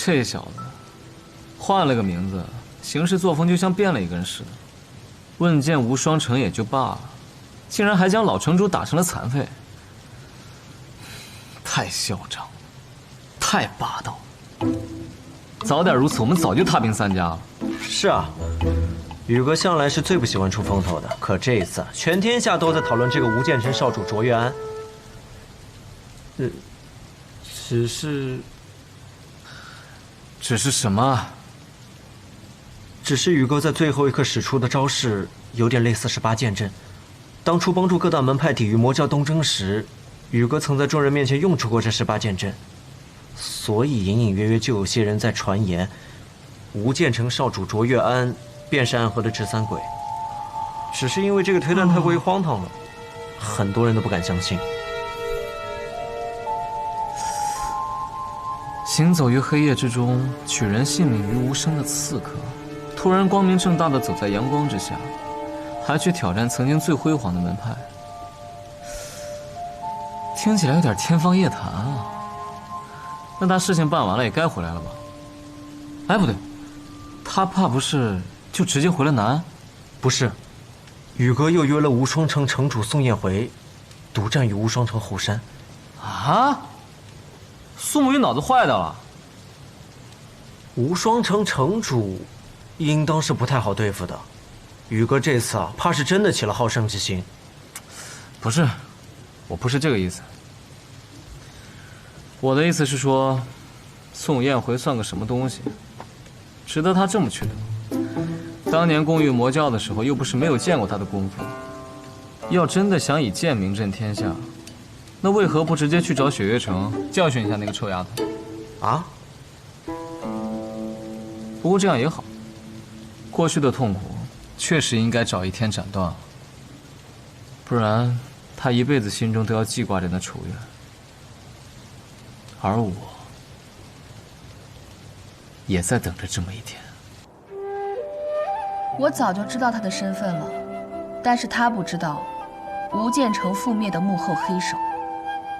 这小子换了个名字，行事作风就像变了一个人似的。问剑无双城也就罢了，竟然还将老城主打成了残废，太嚣张了，太霸道了。早点如此，我们早就踏平3家了。是啊，宇哥向来是最不喜欢出风头的，可这一次全天下都在讨论这个吴建成少主卓越安。只是什么？只是宇哥在最后一刻使出的招式有点类似18剑阵。当初帮助各大门派抵御魔教东征时，宇哥曾在众人面前用出过这18剑阵，所以隐隐约约就有些人在传言，吴建成少主卓越安便是暗河的执三鬼。只是因为这个推断太过于荒唐了，很多人都不敢相信。行走于黑夜之中，取人性命于无声的刺客，突然光明正大的走在阳光之下，还去挑战曾经最辉煌的门派，听起来有点天方夜谭啊。那他事情办完了也该回来了吧？哎，不对，他怕不是就直接回了南安？不是，宇哥又约了无双城城主宋彦回，独占于无双城后山。啊？苏沐雨脑子坏掉了？无双城城主应当是不太好对付的，宇哥这次啊，怕是真的起了好胜之心。不是，我不是这个意思。我的意思是说，宋彦回算个什么东西，值得他这么去留？当年共御魔教的时候，又不是没有见过他的功夫。要真的想以剑名震天下，那为何不直接去找雪月城教训一下那个臭丫头？啊？不过这样也好，过去的痛苦确实应该找一天斩断了，不然他一辈子心中都要记挂着那仇怨。而我也在等着这么一天。我早就知道他的身份了，但是他不知道吴建成覆灭的幕后黑手。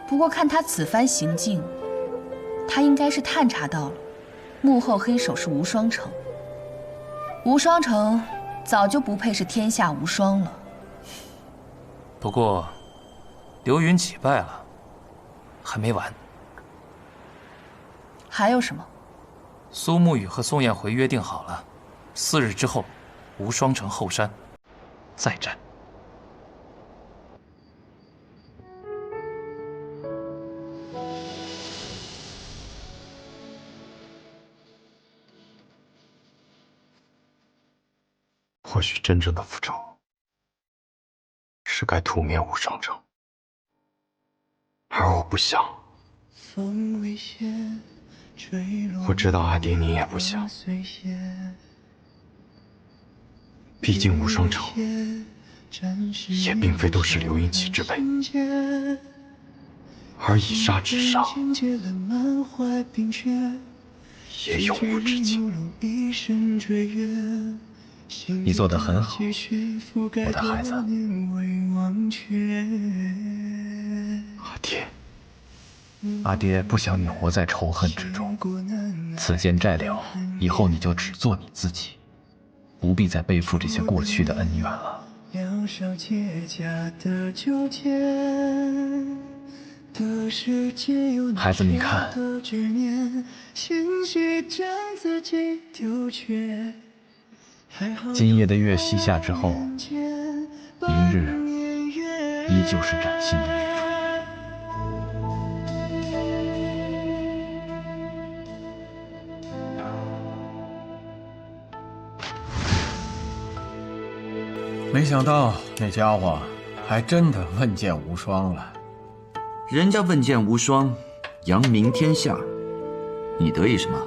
不过看他此番行径，他应该是探查到了幕后黑手是无双城。无双城早就不配是天下无双了。不过，刘云起败了，还没完。还有什么？苏沐雨和宋彦回约定好了，4日之后，无双城后山再战。或许真正的复仇是该屠灭无双城，而我不想。我知道阿爹你也不想，毕竟无双城也并非都是刘云起之辈，而以杀之上也永无止境。你做得很好，我的孩子。阿爹，阿爹不想你活在仇恨之中。此剑债了，以后你就只做你自己，不必再背负这些过去的恩怨了。孩子，你看，今夜的月西下之后，明日依旧是崭新的日出。没想到那家伙还真的问剑无双了。人家问剑无双，扬名天下，你得意什么？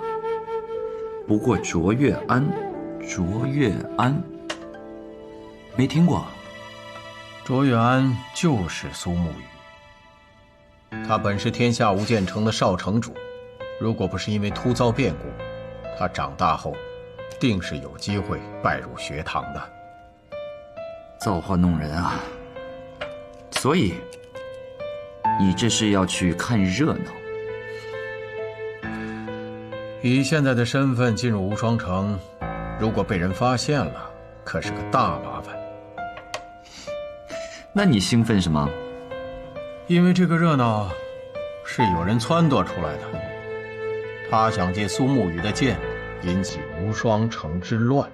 不过卓越安，没听过。卓越安就是苏沐雨，他本是天下无剑城的少城主，如果不是因为突遭变故，他长大后定是有机会拜入学堂的。造化弄人啊！所以你这是要去看热闹？以现在的身份进入无双城，如果被人发现了，可是个大麻烦。那你兴奋什么？因为这个热闹是有人撺掇出来的，他想借苏沐雨的剑引起无双城之乱。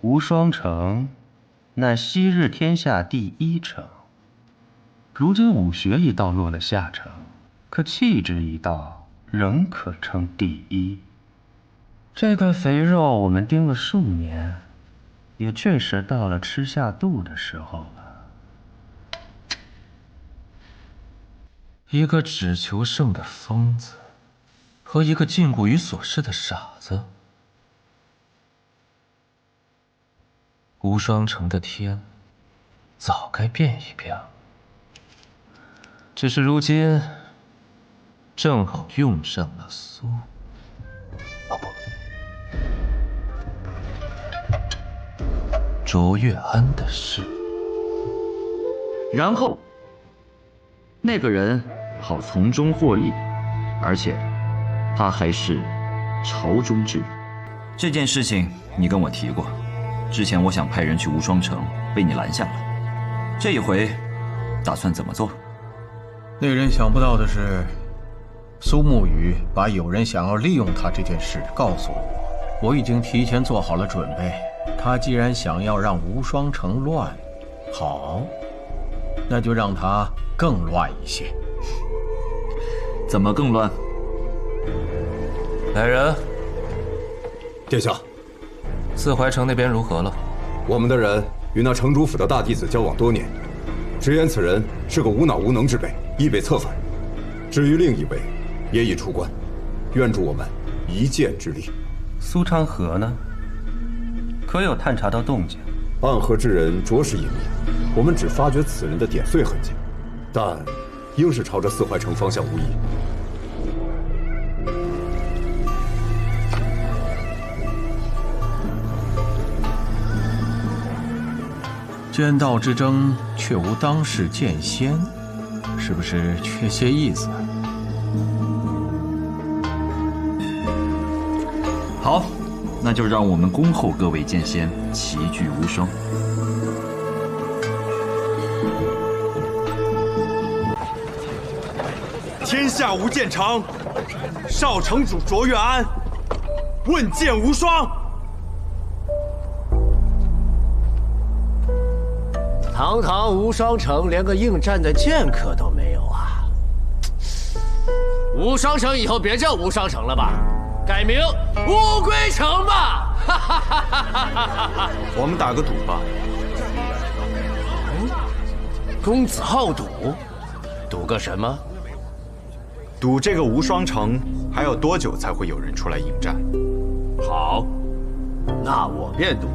无双城，乃昔日天下第一城。如今武学一道落了下乘，可气质一道仍可称第一。这块肥肉我们盯了数年，也确实到了吃下肚的时候了。一个只求胜的疯子，和一个禁锢于琐事的傻子。无双城的天，早该变一变了。只是如今，正好用上了卓越安的事，然后那个人好从中获利，而且他还是朝中之人。这件事情你跟我提过，之前我想派人去无双城，被你拦下了。这一回打算怎么做？令人想不到的是，苏沐雨把有人想要利用他这件事告诉了我，我已经提前做好了准备。他既然想要让无双城乱，好，那就让他更乱一些。怎么更乱？来人！殿下，四怀城那边如何了？我们的人与那城主府的大弟子交往多年，直言此人是个无脑无能之辈，易被策反。至于另一位，也已出关，愿助我们一剑之力。苏昌河呢？可有探查到动静？暗河之人着实隐秘，我们只发觉此人的点碎痕迹，但应是朝着四怀城方向无疑。剑道之争却无当世剑仙，是不是缺些意思？好，那就让我们恭候各位剑仙齐聚无双。天下无剑城，少城主卓越安问剑无双。堂堂无双城，连个应战的剑客都没有啊！无双城以后别叫无双城了吧，改名乌龟城吧！我们打个赌吧。公子好赌，赌个什么？赌这个无双城还有多久才会有人出来迎战？好，那我便赌，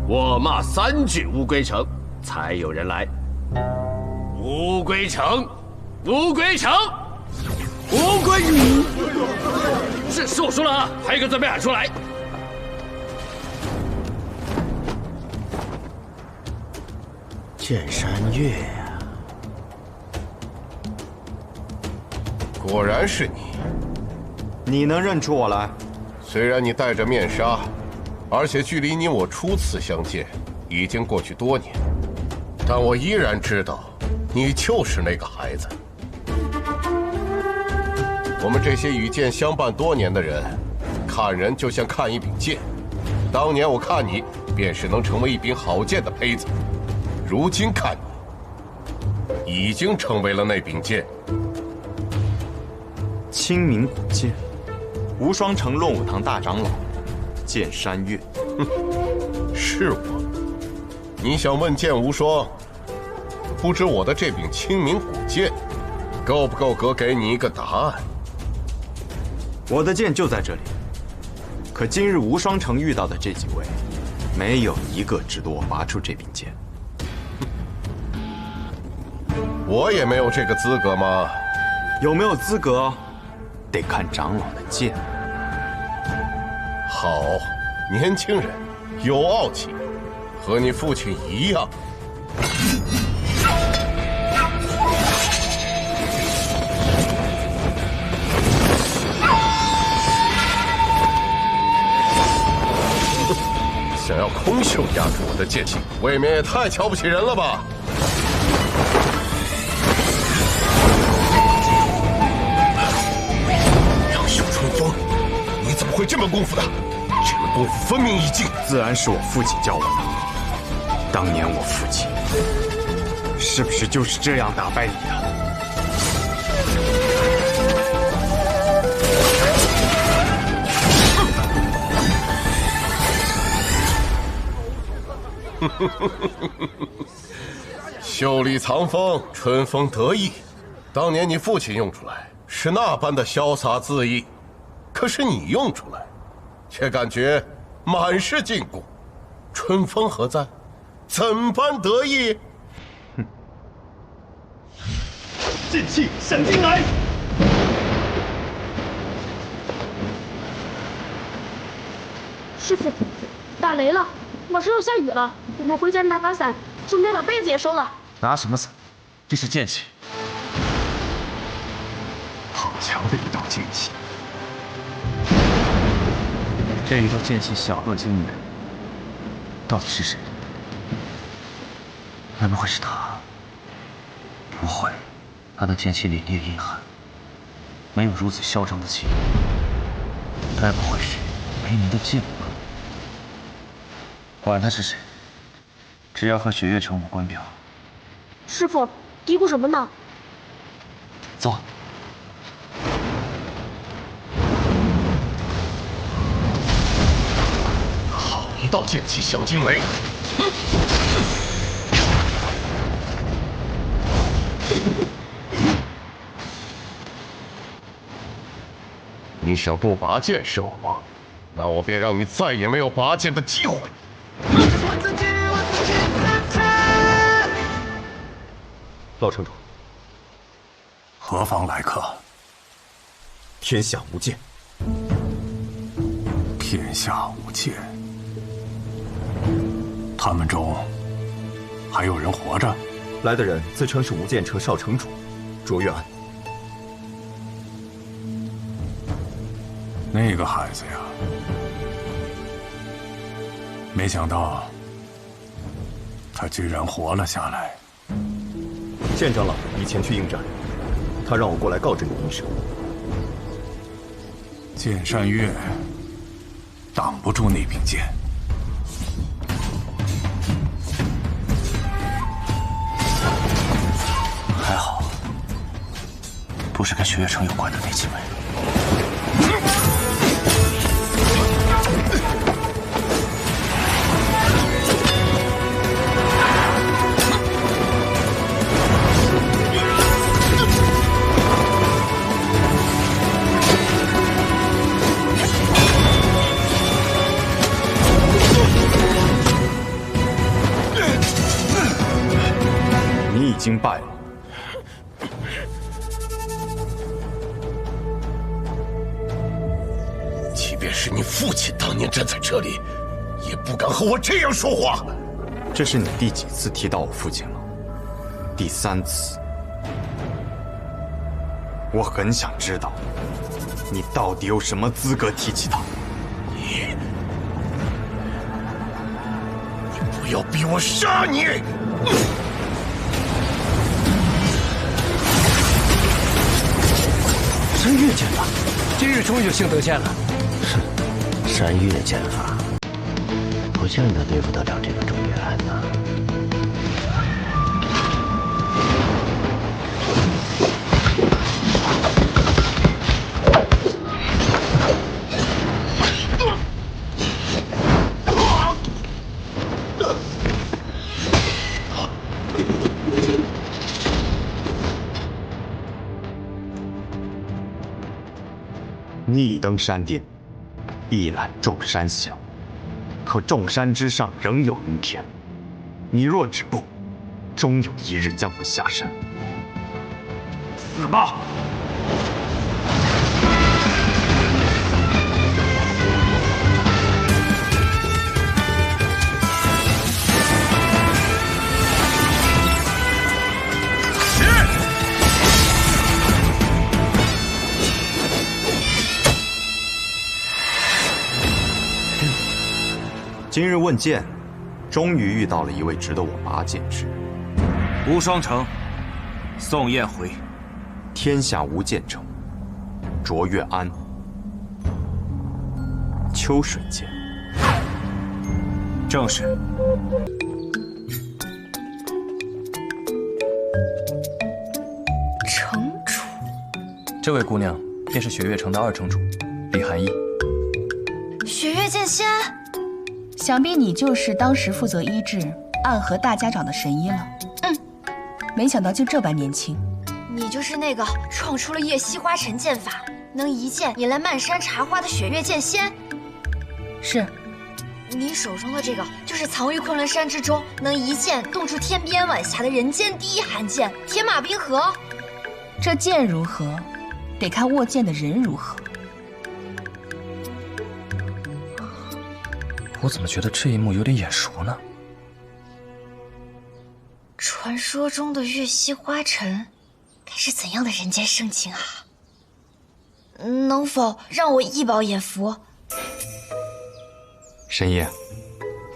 我骂3句乌龟城，才有人来。乌龟城，乌龟城，乌龟。是我输了啊！还有一个字没喊出来。剑山月呀，果然是你。你能认出我来？虽然你戴着面纱，而且距离你我初次相见已经过去多年，但我依然知道，你就是那个孩子。我们这些与剑相伴多年的人，看人就像看一柄剑。当年我看你，便是能成为一柄好剑的胚子；如今看你，已经成为了那柄剑。清明古剑，无双城乱武堂大长老，剑山月。是我。你想问剑无双，不知我的这柄清明古剑，够不够格给你一个答案？我的剑就在这里，可今日无双城遇到的这几位，没有一个值得我拔出这柄剑。我也没有这个资格吗？有没有资格，得看长老的剑。好，年轻人，有傲气，和你父亲一样。想要空手压住我的剑气，未免也太瞧不起人了吧！杨秀春风，你怎么会这门功夫的？这门功夫分明一境，自然是我父亲教我的。当年我父亲是不是就是这样打败你的？袖里藏锋，春风得意。当年你父亲用出来是那般的潇洒恣意，可是你用出来，却感觉满是禁锢。春风何在？怎般得意？哼！剑气闪进来！师傅，打雷了，晚上要下雨了，我们回家拿把伞，顺便把被子也收了。拿什么伞？这是剑气。好强的一道剑气！这一道剑气小若惊人，到底是谁？难不会是他？不会，他的剑气凛冽阴寒，没有如此嚣张的气焰。该不会是梅林的剑吧？管他是谁，只要和雪月城无关便好。师傅，嘀咕什么呢？走。好一道剑气小惊雷！你想不拔剑是我吗？那我便让你再也没有拔剑的机会。老城主，何方来客？天下无剑。天下无剑。他们中还有人活着？来的人自称是无剑城少城主卓越安。那个孩子呀，没想到他居然活了下来。剑长老已前去应战，他让我过来告知你一声。剑山月挡不住那柄剑。还好，不是跟雪月城有关的那几位。你已经败了。即便是你父亲当年站在这里，也不敢和我这样说话。这是你第几次提到我父亲了？第3次。我很想知道，你到底有什么资格提起他？你不要逼我杀你！山岳剑法，今日终有幸得见了。山岳剑法，不见得对付得了这个周月安呐。逆登山巅，一览众山小，可众山之上仍有云天。你若止步，终有一日将会下山。死吧！今日问剑，终于遇到了一位值得我拔剑之人。无双城，宋彦回。天下无剑城，卓越安，秋水剑。正是。城主，这位姑娘便是雪月城的2城主李寒衣。雪月剑仙，想必你就是当时负责医治暗河大家长的神医了。没想到就这般年轻。你就是那个创出了夜袭花尘剑法，能一剑引来漫山茶花的雪月剑仙。是。你手中的这个就是藏于昆仑山之中，能一剑冻出天边晚霞的人间第一寒剑铁马冰河。这剑如何，得看握剑的人如何。我怎么觉得这一幕有点眼熟呢？传说中的月溪花尘，该是怎样的人间盛景啊？能否让我一饱眼福？神医，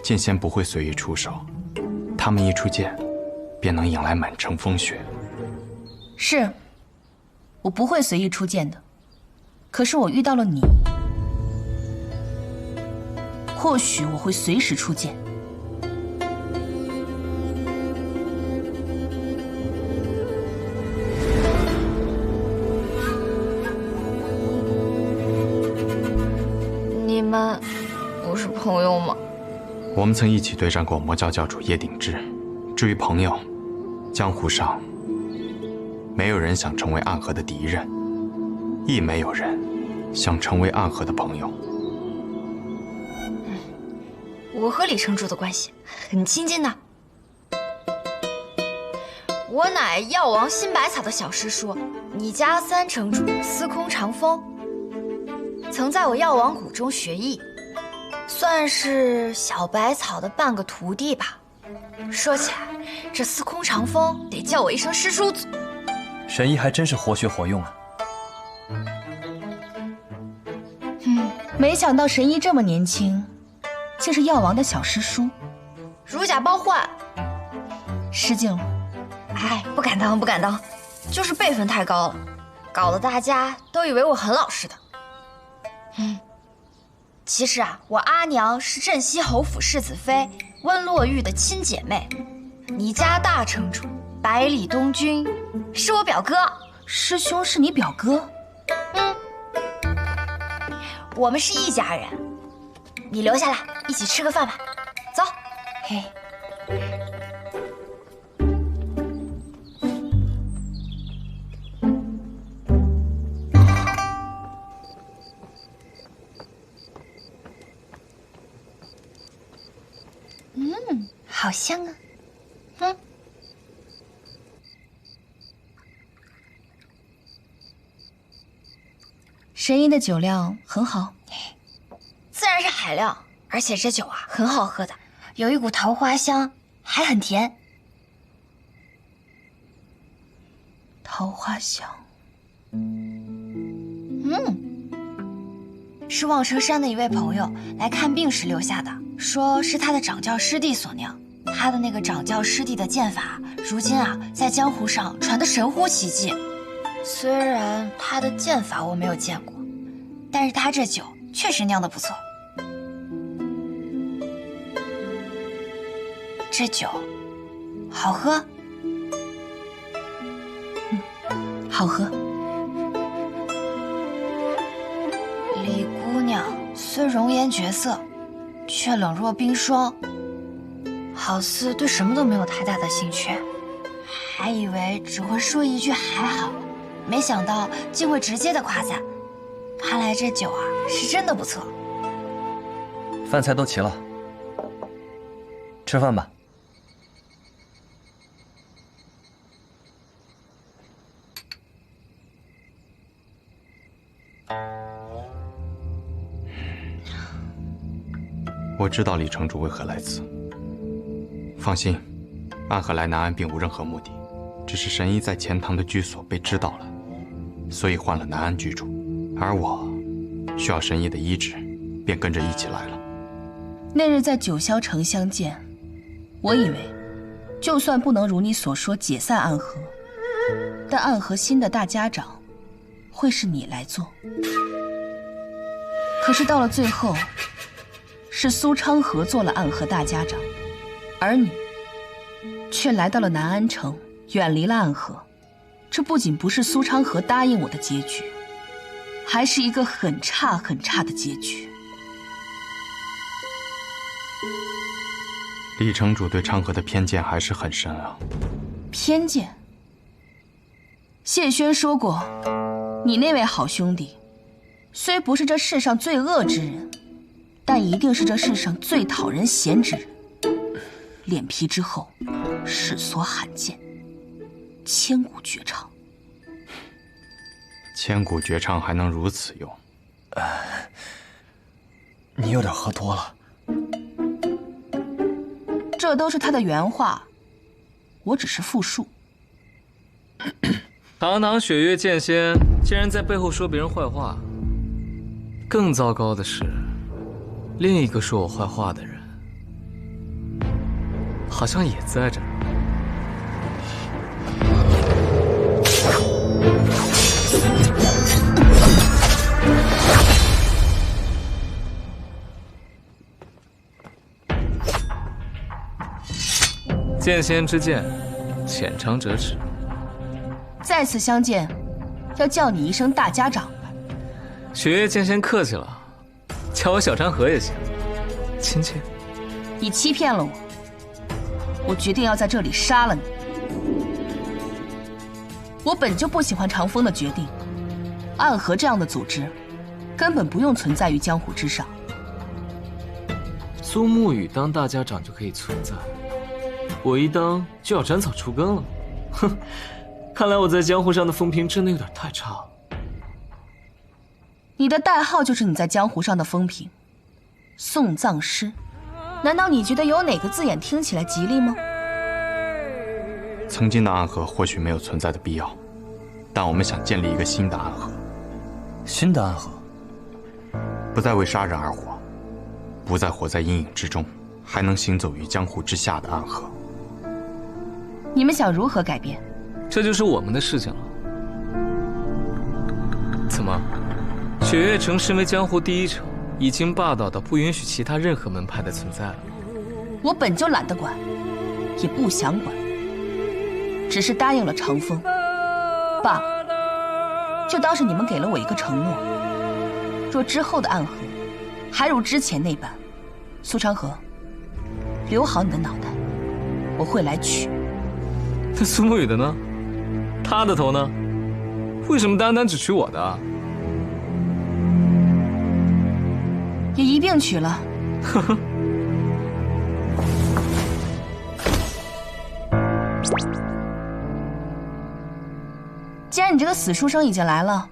剑仙不会随意出手，他们一出剑，便能引来满城风雪。是，我不会随意出剑的。可是我遇到了你，或许我会随时出剑。你们不是朋友吗？我们曾一起对战过魔教教主叶鼎之。至于朋友，江湖上没有人想成为暗河的敌人，亦没有人想成为暗河的朋友。我和李城主的关系很亲近的。我乃药王新百草的小师叔，你家3城主司空长风，曾在我药王谷中学艺，算是小百草的半个徒弟吧。说起来，这司空长风得叫我一声师叔祖。神医还真是活学活用啊。没想到神医这么年轻，竟是药王的小师叔。如假包换，失敬了。哎，不敢当，不敢当，就是辈分太高了，搞得大家都以为我很老实的。其实啊，我阿娘是镇西侯府世子妃温洛玉的亲姐妹，你家大城主百里东君是我表哥。师兄是你表哥？我们是一家人。你留下来一起吃个饭吧，走。嘿。好香啊！神医的酒量很好，自然是海量，而且这酒啊很好喝的，有一股桃花香，还很甜。桃花香，是望城山的一位朋友来看病时留下的，说是他的掌教师弟所酿。他的那个掌教师弟的剑法，如今啊在江湖上传得神乎其技。虽然他的剑法我没有见过，但是他这酒确实酿得不错。这酒好喝，好喝。李姑娘虽容颜绝色，却冷若冰霜，好似对什么都没有太大的兴趣，还以为只会说一句还好，没想到竟会直接的夸赞。看来这酒啊是真的不错。饭菜都齐了，吃饭吧。我知道李城主为何来此。放心，暗河来南安并无任何目的，只是神医在钱塘的居所被知道了，所以换了南安居住。而我需要神医的医治，便跟着一起来了。那日在九霄城相见，我以为就算不能如你所说解散暗河，但暗河新的大家长会是你来做。可是到了最后，是苏昌河做了暗河大家长，而你却来到了南安城，远离了暗河。这不仅不是苏昌河答应我的结局，还是一个很差很差的结局。李城主对昌河的偏见还是很深啊。偏见？谢轩说过，你那位好兄弟，虽不是这世上最恶之人，但一定是这世上最讨人嫌之人。脸皮之厚，世所罕见，千古绝唱。千古绝唱还能如此用？你有点喝多了。这都是他的原话，我只是复述。堂堂雪月剑仙，竟然在背后说别人坏话。更糟糕的是，另一个说我坏话的人，好像也在这儿。剑仙之剑，浅尝辄止。再次相见，要叫你一声大家长。雪月剑仙客气了，叫我小山河也行，亲切。你欺骗了我，我决定要在这里杀了你。我本就不喜欢长风的决定，暗河这样的组织，根本不用存在于江湖之上。苏沐雨当大家长就可以存在，我一当就要斩草除根了。哼，看来我在江湖上的风评真的有点太差了。你的代号就是你在江湖上的风评，送葬师。难道你觉得有哪个字眼听起来吉利吗？曾经的暗河或许没有存在的必要，但我们想建立一个新的暗河。新的暗河，不再为杀人而活，不再活在阴影之中，还能行走于江湖之下的暗河。你们想如何改变？这就是我们的事情了。怎么，雪月城身为江湖第一城，已经霸道到不允许其他任何门派的存在了？我本就懒得管，也不想管，只是答应了长风罢了。就当是你们给了我一个承诺，若之后的暗河还如之前那般，苏长河，留好你的脑袋，我会来取。那苏沐雨的呢？他的头呢？为什么单单只取我的啊？也一并取了。呵呵。既然你这个死书生已经来了，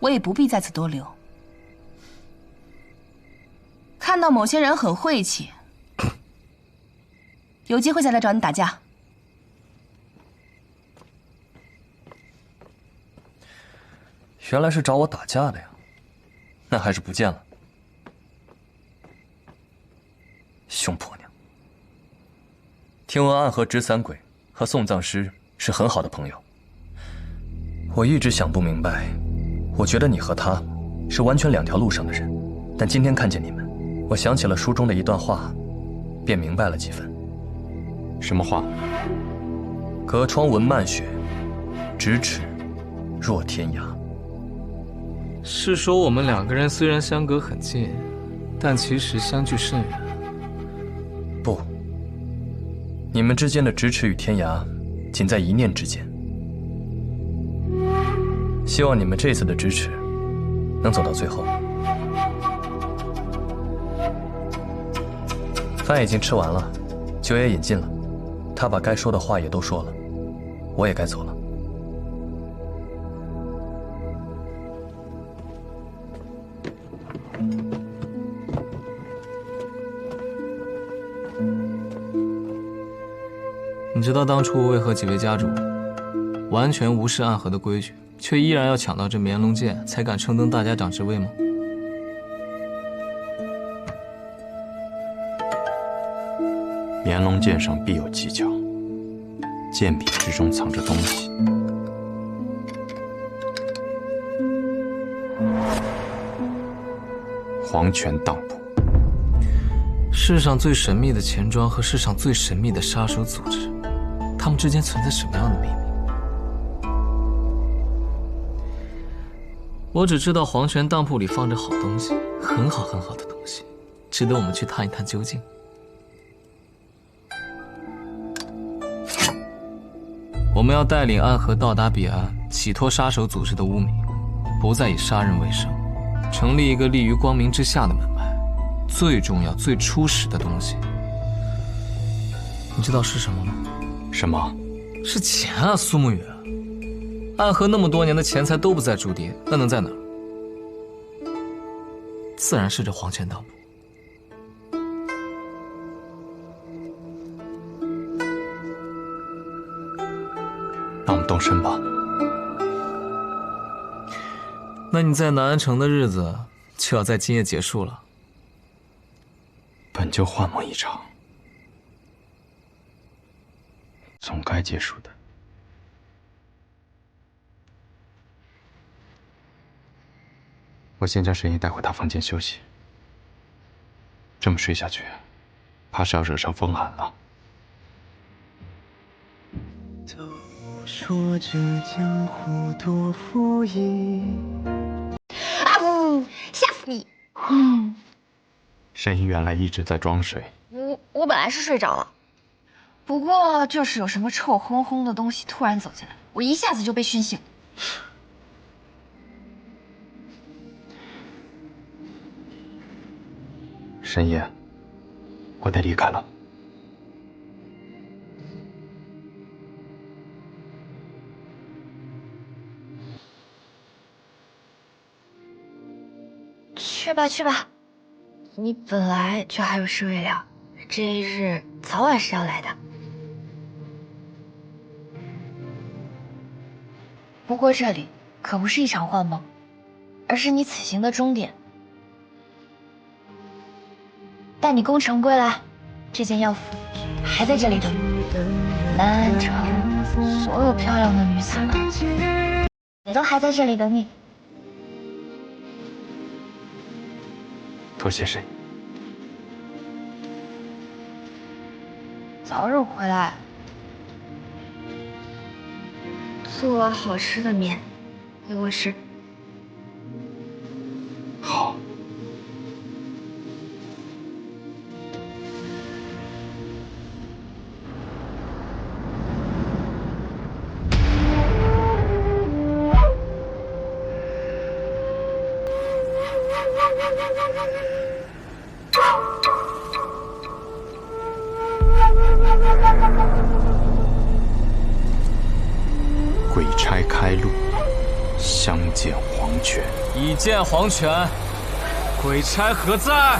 我也不必在此多留。看到某些人很晦气，有机会再来找你打架。原来是找我打架的呀，那还是不见了。凶婆娘！听闻暗河执散鬼和送葬师是很好的朋友，我一直想不明白，我觉得你和他是完全两条路上的人，但今天看见你们，我想起了书中的一段话，便明白了几分。什么话？隔窗闻漫雪，咫尺若天涯。是说我们两个人虽然相隔很近，但其实相距甚远。不，你们之间的咫尺与天涯，仅在一念之间。希望你们这次的咫尺，能走到最后。饭已经吃完了，酒也饮尽了，他把该说的话也都说了，我也该走了。你知道当初为何几位家主完全无视暗河的规矩，却依然要抢到这绵龙剑，才敢称登大家长之位吗？炎龙剑上必有技巧，剑柄之中藏着东西。黄泉当铺，世上最神秘的钱庄和世上最神秘的杀手组织，他们之间存在什么样的秘密？我只知道黄泉当铺里放着好东西，很好很好的东西，值得我们去探一探究竟。我们要带领暗河到达彼岸，洗脱杀手组织的污名，不再以杀人为生，成立一个立于光明之下的门派。最重要、最初始的东西，你知道是什么吗？什么？是钱啊，苏沐雨。暗河那么多年的钱财都不在筑堤，那能在哪儿？自然是这黄泉当铺。那我们动身吧。那你在南安城的日子就要在今夜结束了。本就幻梦一场，总该结束的。我先将沈烨带回他房间休息。这么睡下去，怕是要惹上风寒了。都说这江湖多负义。啊不，吓死你！沈烨原来一直在装睡。我本来是睡着了，不过就是有什么臭烘烘的东西突然走进来，我一下子就被熏醒。沈烨，我得离开了。去吧去吧，你本来就还有事未了，这一日早晚是要来的。不过这里可不是一场幻梦，而是你此行的终点。待你功成归来，这件药服还在这里等你。南安城所有漂亮的女子们，也都还在这里等你。多谢沈烨。早日回来，做好吃的面给我吃。好。鬼差开路，相见黄泉。已见黄泉，鬼差何在？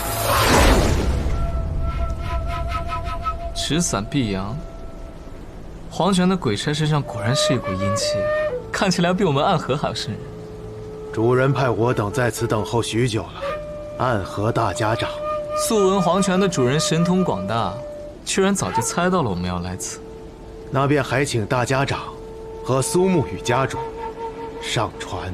持伞避阳。黄泉的鬼差身上果然是一股阴气，看起来比我们暗河还要渗人。主人派我等在此等候许久了。暗河大家长，素闻黄泉的主人神通广大，居然早就猜到了我们要来此。那便还请大家长和苏沐雨家主上船。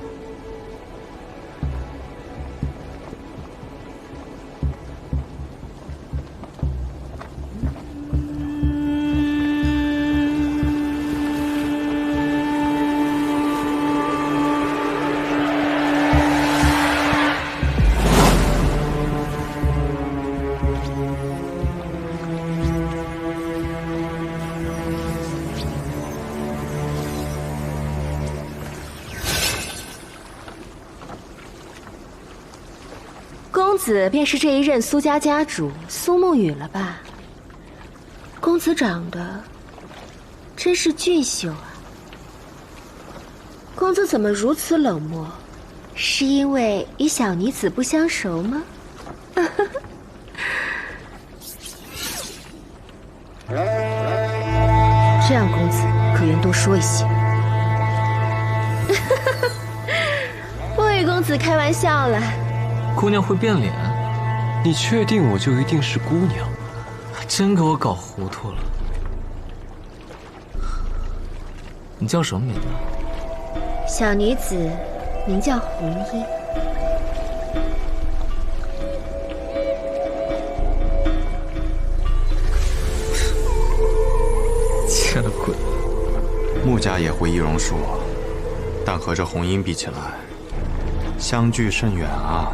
公子便是这一任苏家家主苏沐雨了吧？公子长得真是俊秀啊！公子怎么如此冷漠？是因为与小女子不相熟吗？这样，公子可愿多说一些。我与公子开玩笑了。姑娘会变脸？你确定我就一定是姑娘？还真给我搞糊涂了。你叫什么名字？小女子名叫红衣。见了鬼！穆家也会易容术，但和这红英比起来，相距甚远啊。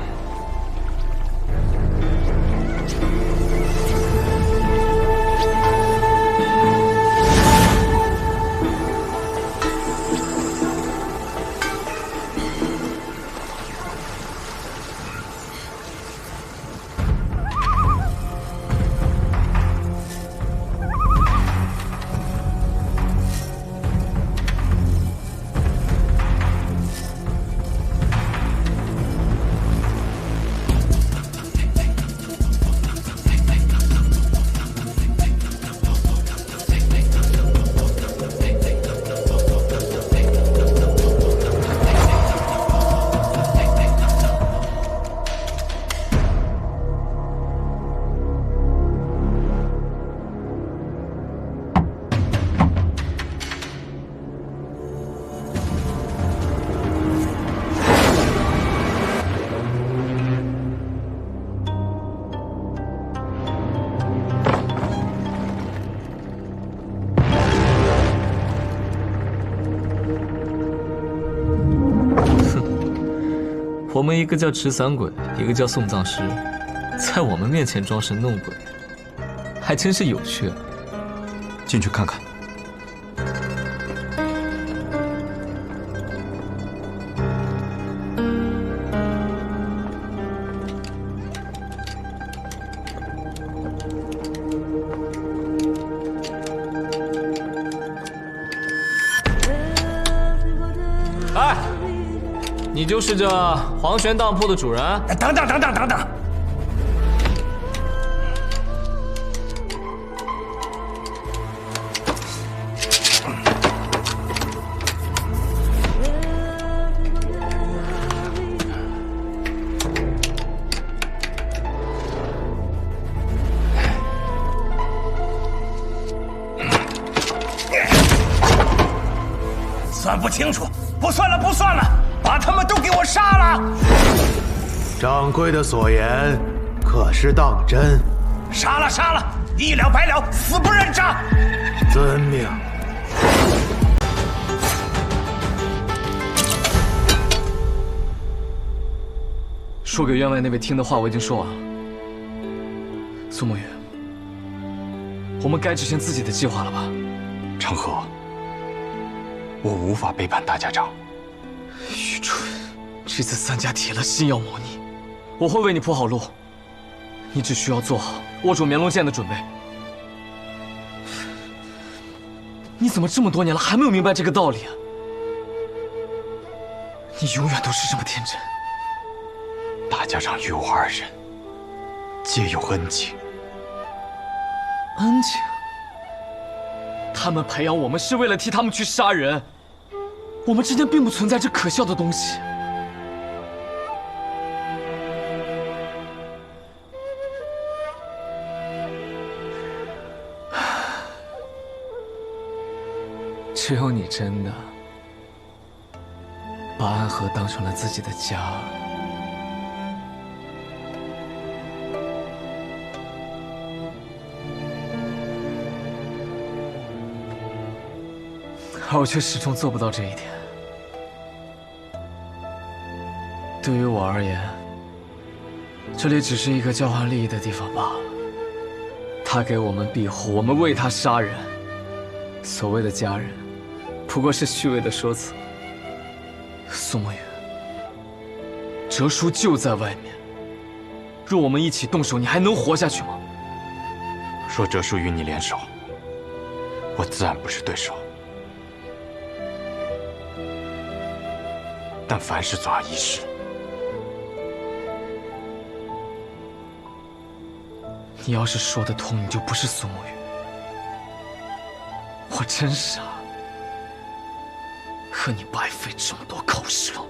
我们一个叫持伞鬼，一个叫送葬师，在我们面前装神弄鬼，还真是有趣。进去看看。哎，你就是这黄泉当铺的主人？等等！算不清楚，不算了，把他们都给我杀了！掌柜的所言可是当真？杀了，一了百了，死不认账！遵命。说给员外那位听的话我已经说完了。苏沐雨，我们该执行自己的计划了吧？长河，我无法背叛大家长。愚蠢！这次三家铁了心要谋你，我会为你铺好路，你只需要做好握住绵龙剑的准备。你怎么这么多年了还没有明白这个道理啊？你永远都是这么天真。大家长与我二人皆有恩情。恩情？他们培养我们是为了替他们去杀人，我们之间并不存在这可笑的东西。只有你真的把安和当成了自己的家。而我却始终做不到这一点。对于我而言，这里只是一个交换利益的地方罢了。他给我们庇护，我们为他杀人。所谓的家人，不过是虚伪的说辞。苏沐雨，哲叔就在外面，若我们一起动手，你还能活下去吗？若哲叔与你联手，我自然不是对手。但凡事总要一试。你要是说得通，你就不是苏沐雨。我真傻，和你白费这么多口舌。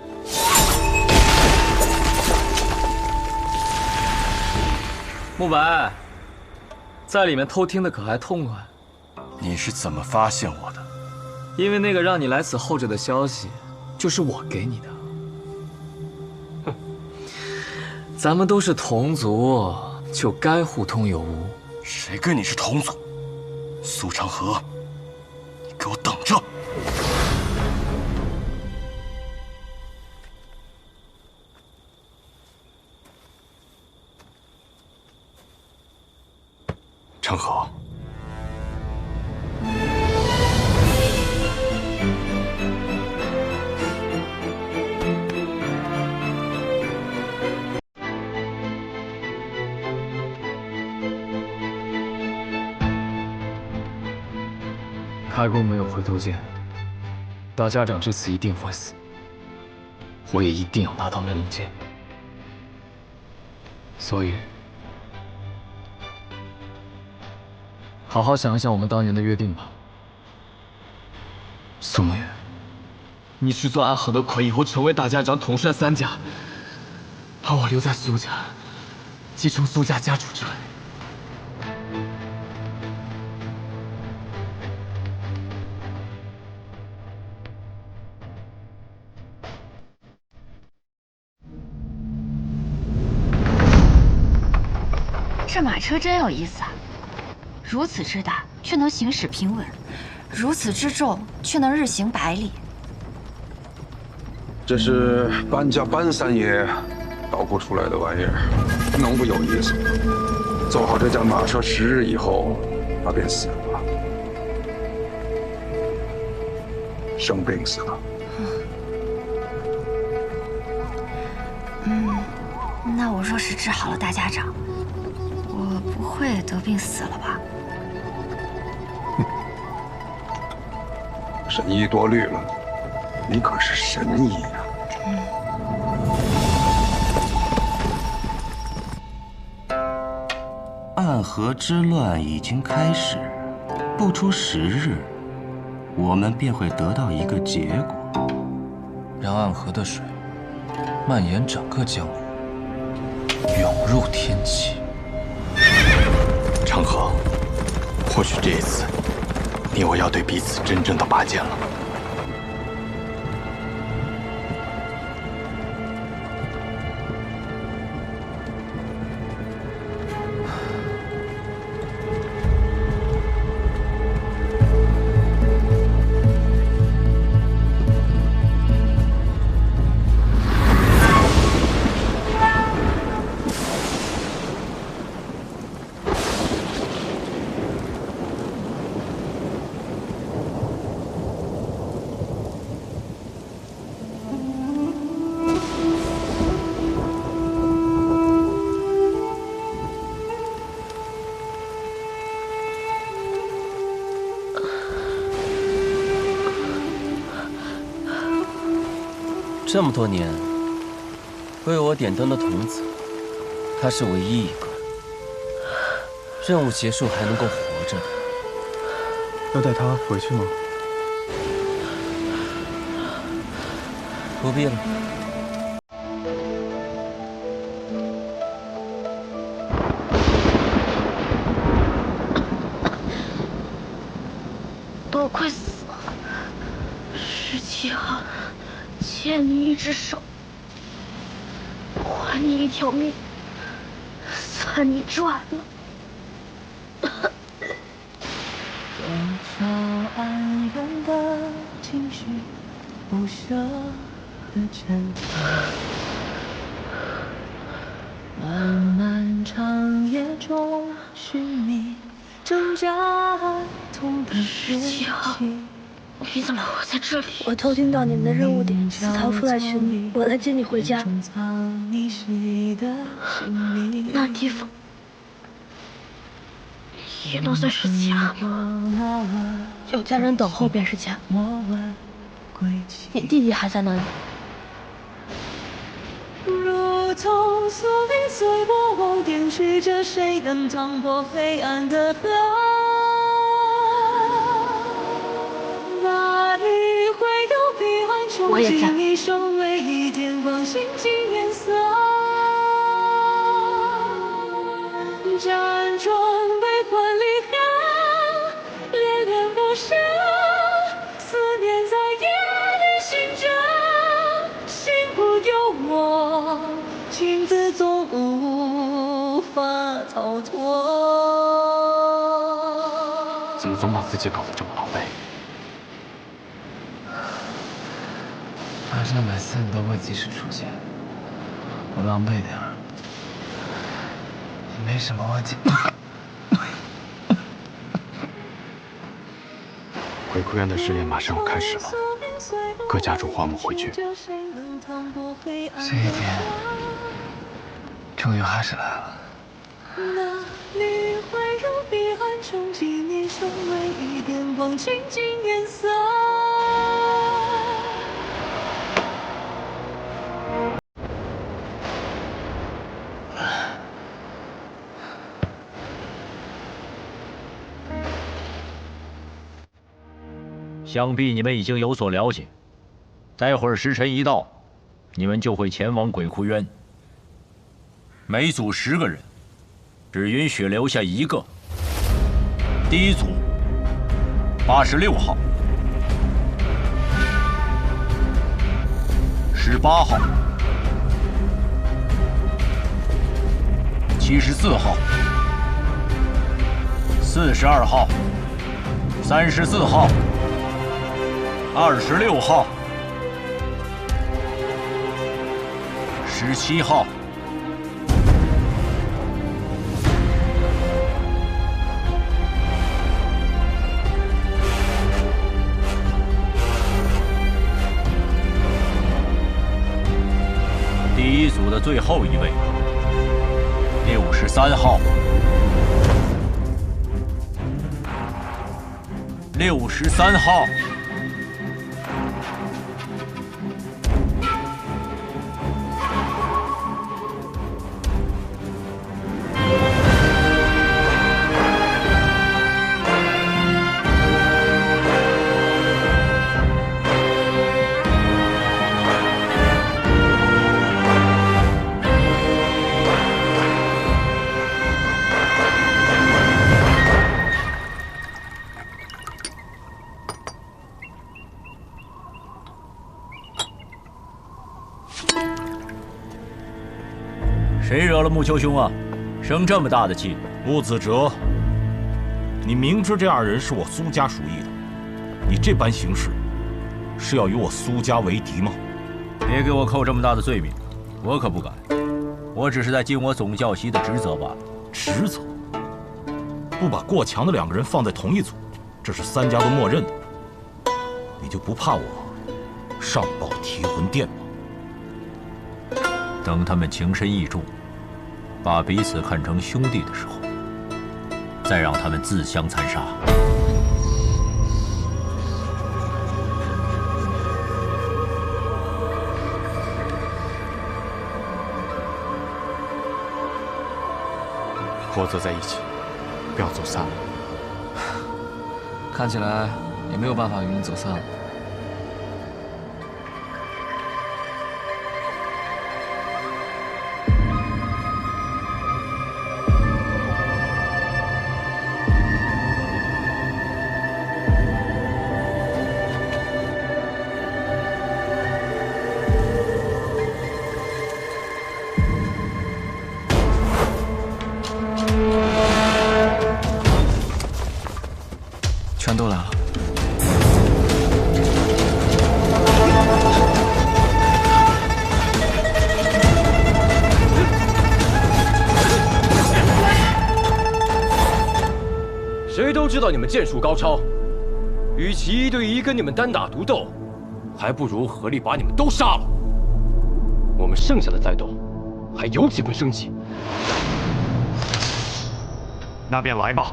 慕白，在里面偷听的可还痛快？你是怎么发现我的？因为那个让你来此候着的消息，就是我给你的。哼，咱们都是同族，就该互通有无。谁跟你是同族？苏长河，你给我等着！长河，开弓没有回头箭，大家长这次一定会死，我也一定要拿到那令箭。所以，好好想一想我们当年的约定吧。苏沐雨，你去做安和的魁，以后成为大家长，统帅3家，把我留在苏家，继承苏家家主之位。这马车真有意思啊！如此之大，却能行驶平稳；如此之重，却能日行100里。这是搬家搬三爷捣鼓出来的玩意儿，能不有意思吗？坐好这架马车10日以后，他便死了，生病死了。那我若是治好了大家长，我不会得病死了吧？神医多虑了，你可是神医呀！暗河之乱已经开始，不出10日，我们便会得到一个结果，让暗河的水蔓延整个江湖，涌入天启。长河，或许这一次，你我要对彼此真正的拔剑了。这么多年为我点灯的童子，他是唯一一个任务结束还能够活着的。要带他回去吗？不必了。都快死了！17号。欠你一只手，还你一条命，算你赚了。多少哀怨的情绪，不舍的绽放。漫漫长夜中寻觅，挣扎痛的憋气。你怎么会在这里？我偷听到你们的任务点，逃出来寻你，我来接你回家。那地方也能算是家吗？有家人等候便是家。你弟弟还在那里？如同宿命随波往，点缀着谁能趟破黑暗的河？我也在。一双唯一电光，心境颜色，辗转悲欢。逃脱。怎么总把自己搞得这么狼狈？马上每次你都会及时出现，我狼狈点儿，也没什么问题。鬼哭院的试炼马上要开始了，各家主花木汇聚。这一天终于还是来了。那绿怀柔彼岸中，纪念相偎一点光，倾尽颜色。想必你们已经有所了解，待会儿时辰一到，你们就会前往鬼窟渊。每组10个人，只允许留下1个。第一组86号、18号、74号、42号、34号、26号、17号、第一组的最后一位，63号、63号。谁惹了木丘兄啊？生这么大的气！穆子哲，你明知这2人是我苏家属意的，你这般行事，是要与我苏家为敌吗？别给我扣这么大的罪名，我可不敢。我只是在尽我总教习的职责罢了。职责？不把过强的2个人放在同一组，这是3家都默认的。你就不怕我上报提魂殿吗？等他们情深意重，把彼此看成兄弟的时候，再让他们自相残杀。合作在一起，不要走散了。看起来也没有办法与你走散了。全都来了。谁都知道你们剑术高超，与其1对1跟你们单打独斗，还不如合力把你们都杀了。我们剩下的再斗，还有几分生机。那便来吧。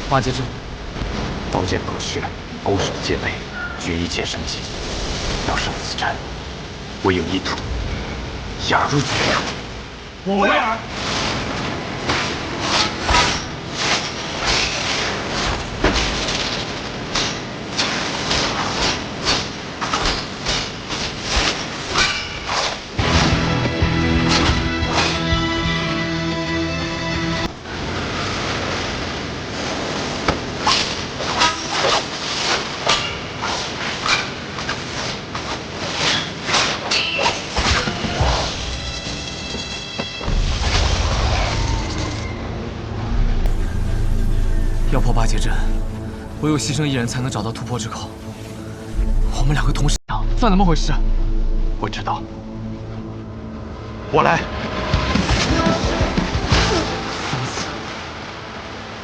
化解之，刀剑隔靴，勾手戒备，决一切生机。要胜此战，唯有一途，雅入绝处。我为尔。要破8节阵，唯有牺牲一人才能找到突破之口。我们2个同时打，算怎么回事？我知道，我来。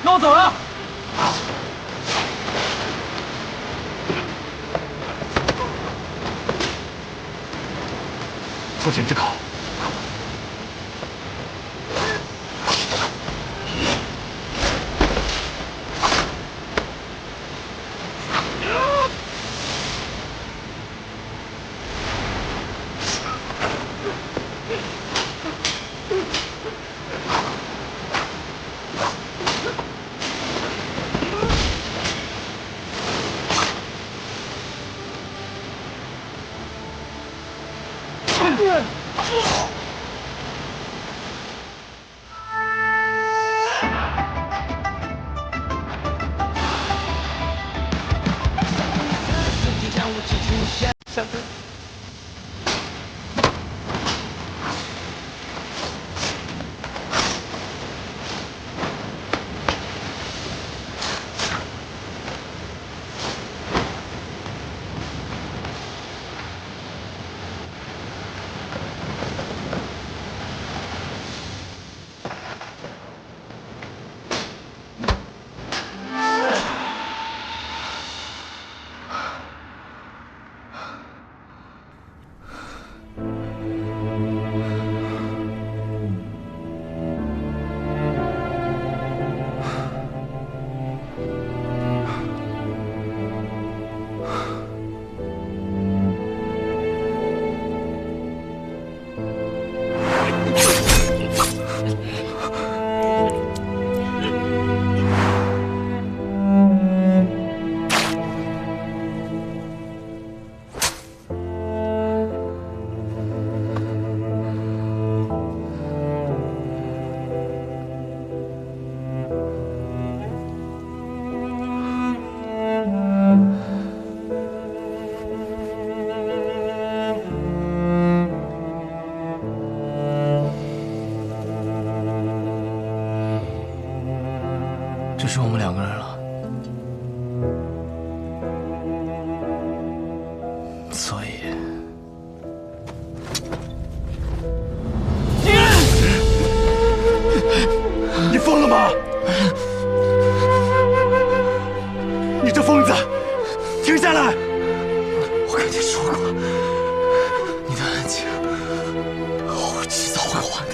那我走了。破阵之口。 只剩我们2个人了，所以你疯了吗？你这疯子，停下来！我跟你说过，你的恩情，我迟早会还的。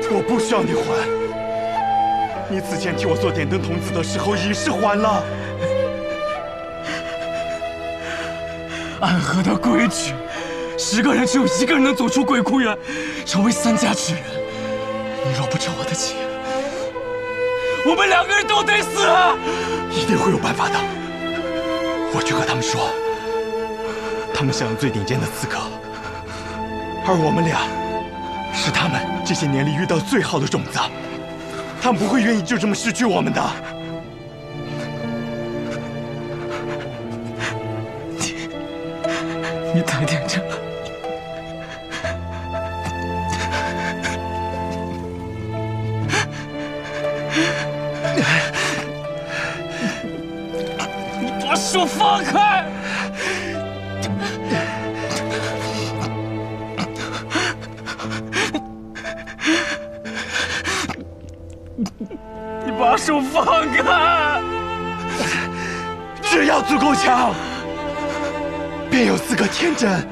我不需要你还。 你此前替我做点灯童子的时候已是还了。暗河的规矩，10个人只有1个人能走出鬼窟园，成为3家之人。你若不成我的情，我们2个人都得死。一定会有办法的。我去和他们说，他们想要最顶尖的刺客，而我们俩是他们这些年里遇到最好的种子。 他们不会愿意就这么失去我们的。你太天真了。你把手放开！把手放开！只要足够强，便有资格天真。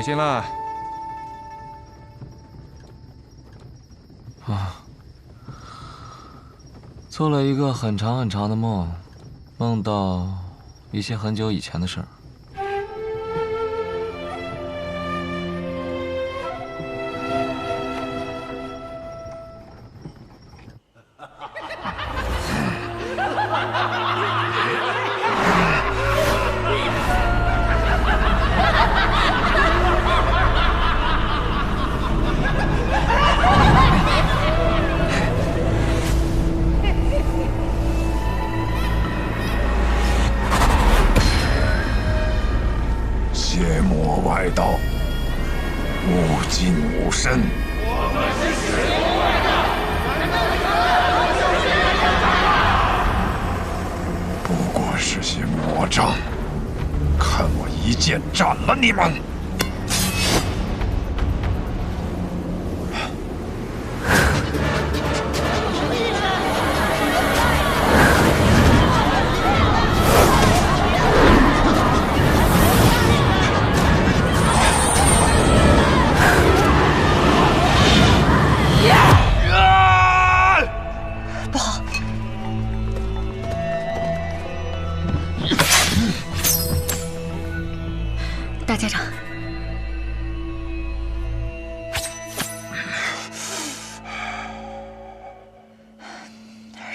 睡醒了。啊，做了一个很长很长的梦，梦到一些很久以前的事儿。邪魔外道，无尽无身。我们是邪魔外道，不过是些魔障，看我一剑斩了你们！不好！大家长，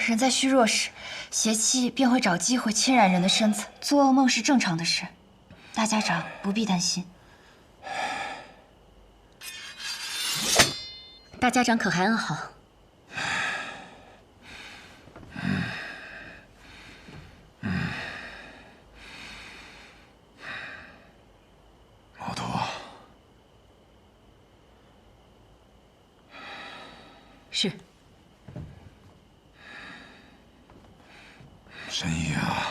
人在虚弱时，邪气便会找机会侵染人的身子。做噩梦是正常的事，大家长不必担心。大家长可还安好？毛头，是。神医啊，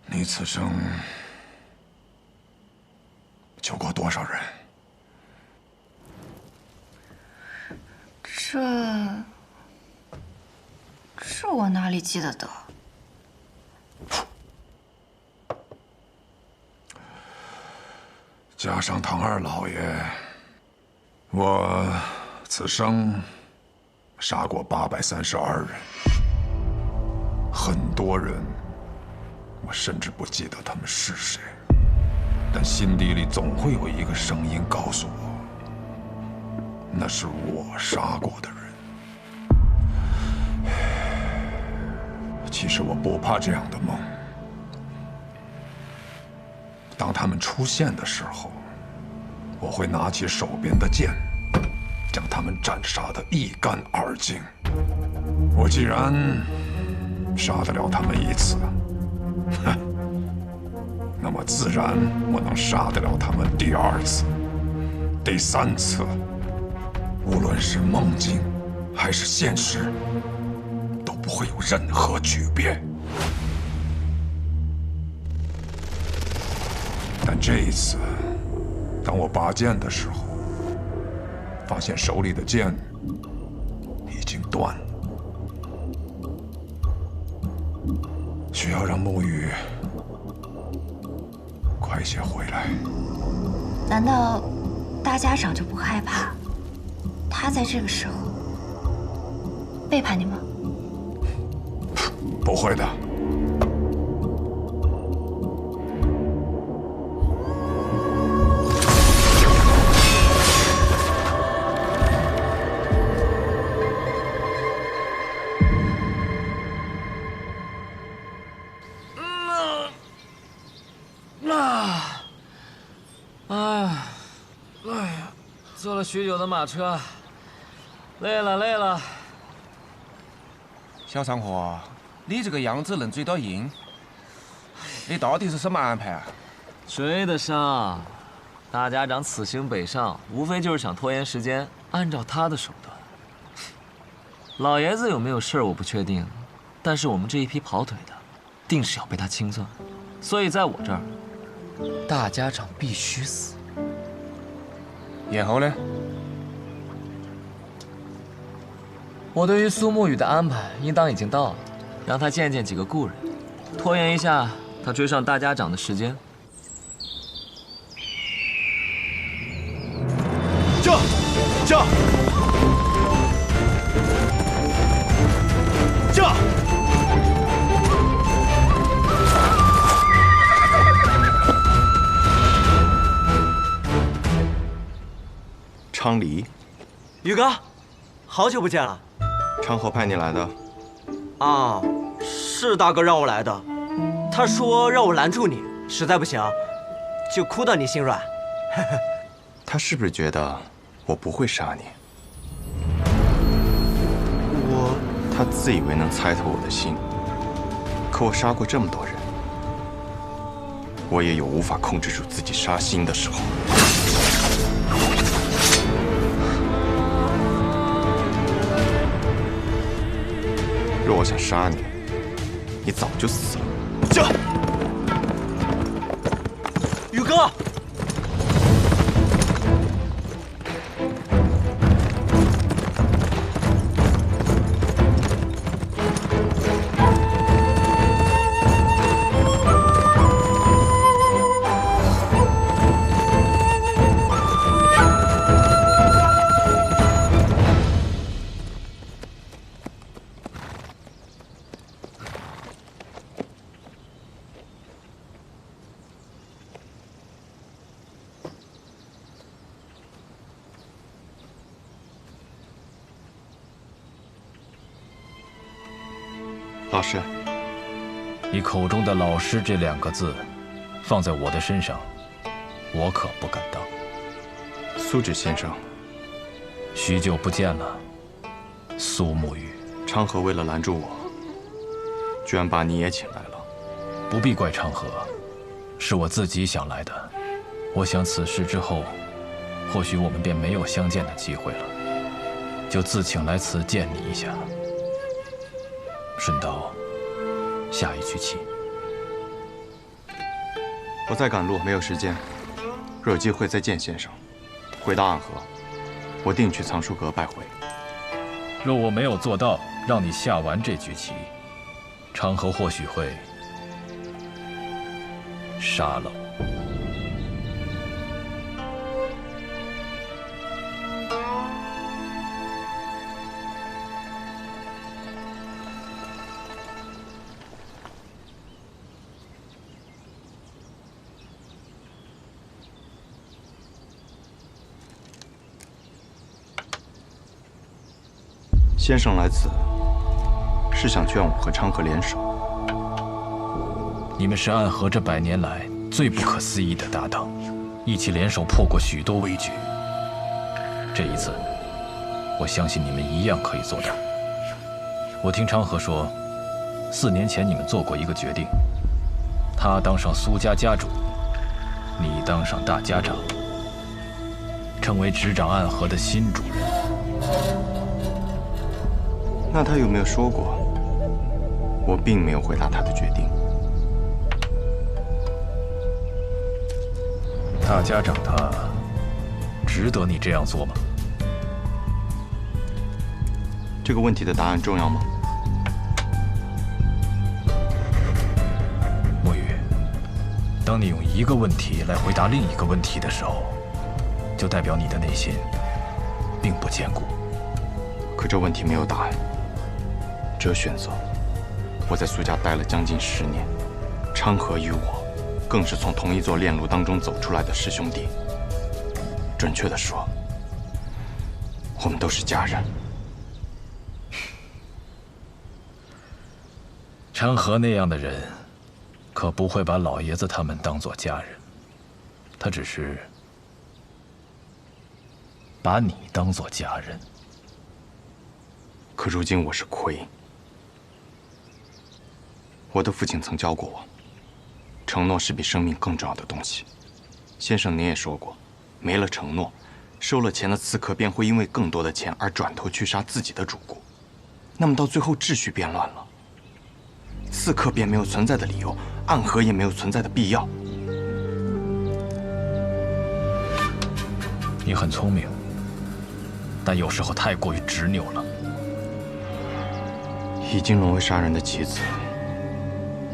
你此生救过多少人？这我哪里记得得？加上唐二老爷，我此生杀过832人，很多人，我甚至不记得他们是谁，但心底里总会有一个声音告诉我，那是我杀过的人。其实我不怕这样的梦。当他们出现的时候，我会拿起手边的剑，将他们斩杀得一干二净。我既然杀得了他们一次，那么自然我能杀得了他们第二次、第三次。无论是梦境还是现实，都不会有任何区别。但这一次，当我拔剑的时候，发现手里的剑已经断了，需要让沐雨快些回来。难道大家长就不害怕他在这个时候背叛你吗？不会的。坐了许久的马车，累了。小长河，你这个样子能追到鹰，你到底是什么安排啊？追得上。大家长此行北上，无非就是想拖延时间，按照他的手段。老爷子有没有事儿我不确定，但是我们这一批跑腿的，定是要被他清算。所以在我这儿，大家长必须死。然后呢？我对于苏沐雨的安排，应当已经到了，让他见见几个故人，拖延一下他追上大家长的时间。驾！驾！昌黎，宇哥，好久不见了。昌河派你来的。啊，是大哥让我来的。他说让我拦住你，实在不行，就哭到你心软。他是不是觉得我不会杀你？他自以为能猜透我的心，可我杀过这么多人，我也有无法控制住自己杀心的时候。若我想杀你，你早就死了。驾！宇哥。老师，你口中的“老师”这2个字，放在我的身上，我可不敢当。苏芷先生，许久不见了，苏沐雨。昌河为了拦住我，居然把你也请来了。不必怪昌河，是我自己想来的。我想此事之后，或许我们便没有相见的机会了，就自请来此见你一下。顺道下一局棋。我在赶路，没有时间。若有机会再见先生。回到暗河，我定去藏书阁拜会。若我没有做到让你下完这局棋，昌河或许会杀了我。先生来此，是想劝我和昌河联手。你们是暗河这100年来最不可思议的搭档，一起联手破过许多危局。这一次，我相信你们一样可以做到。我听昌河说，4年前你们做过一个决定，他当上苏家家主，你当上大家长，成为执掌暗河的新主人。那他有没有说过，我并没有回答他的决定？大家长他值得你这样做吗？这个问题的答案重要吗？沐雨，当你用一个问题来回答另一个问题的时候，就代表你的内心并不坚固。可这问题没有答案，只有选择。我在苏家待了将近10年，昌河与我更是从同一座炼炉当中走出来的师兄弟。准确地说，我们都是家人。昌河那样的人，可不会把老爷子他们当作家人，他只是把你当作家人。可如今我是魁，我的父亲曾教过我，承诺是比生命更重要的东西。先生您也说过，没了承诺，收了钱的刺客便会因为更多的钱而转头去杀自己的主顾，那么到最后秩序变乱了，刺客便没有存在的理由，暗河也没有存在的必要。你很聪明，但有时候太过于执拗了。已经沦为杀人的棋子，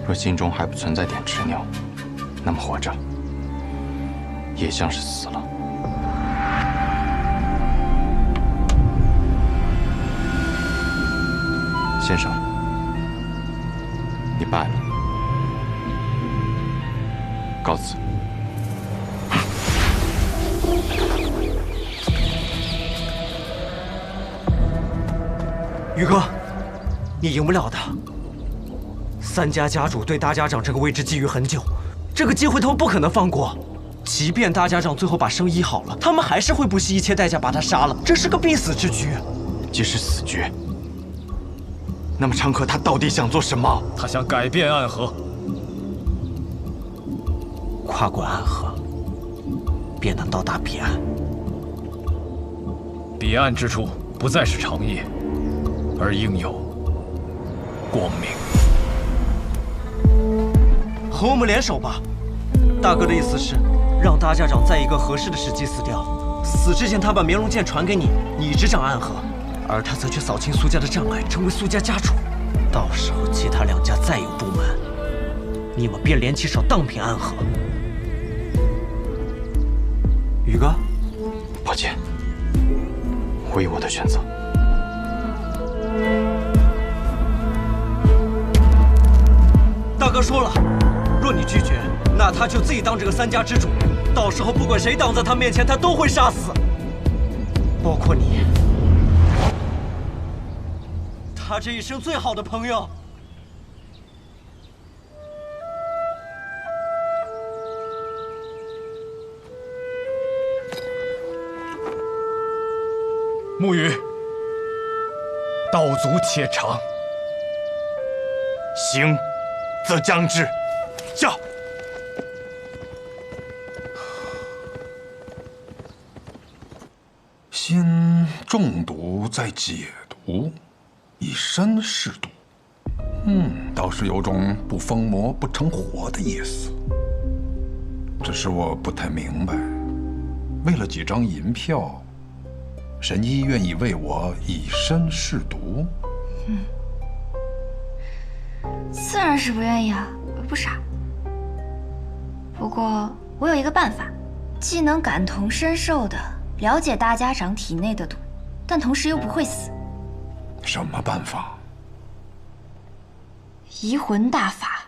若心中还不存在点执拗，那么活着也像是死了。先生，你败了，告辞。宇哥，你赢不了的。三家家主对大家长这个位置觊觎很久，这个机会他们不可能放过。即便大家长最后把生医好了，他们还是会不惜一切代价把他杀了，这是个必死之局。即使死局，那么长河他到底想做什么？他想改变暗河，跨过暗河，便能到达彼岸。彼岸之处不再是长夜，而应有光明。和我们联手吧。大哥的意思是，让大家长在一个合适的时机死掉，死之前他把绵龙剑传给你，你执掌暗河，而他则去扫清苏家的障碍，成为苏家家主。到时候其他两家再有不满，你们便联起手荡平暗河。宇哥，抱歉，我有我的选择。大哥说了，若你拒绝，那他就自己当这个三家之主，到时候不管谁挡在他面前，他都会杀死，包括你，他这一生最好的朋友。沐雨，道阻且长。行，则将至。下。先中毒，再解毒，以身试毒。倒是有种不疯魔不成活的意思。只是我不太明白，为了几张银票，神医愿意为我以身试毒？自然是不愿意啊，我又不傻。不过我有一个办法，既能感同身受的了解大家长体内的毒，但同时又不会死。什么办法？移魂大法。